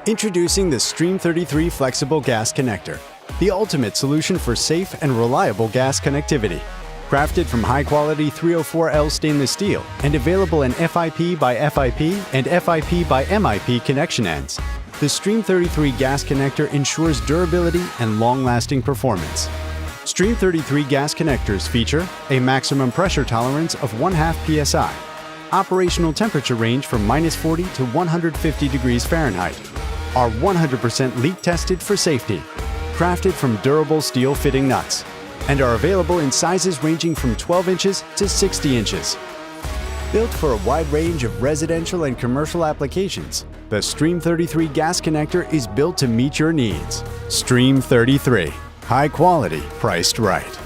Introducing the Stream33 Flexible Gas Connector, the ultimate solution for safe and reliable gas connectivity. Crafted from high-quality 304L stainless steel and available in FIP by FIP and FIP by MIP connection ends, the Stream33 gas connector ensures durability and long-lasting performance. Stream33 gas connectors feature a maximum pressure tolerance of 0.5 psi, operational temperature range from -40 to 150 degrees Fahrenheit, are 100% leak tested for safety, crafted from durable steel fitting nuts, and are available in sizes ranging from 12 inches to 60 inches. Built for a wide range of residential and commercial applications, the Stream33 gas connector is built to meet your needs. Stream33, high quality, priced right.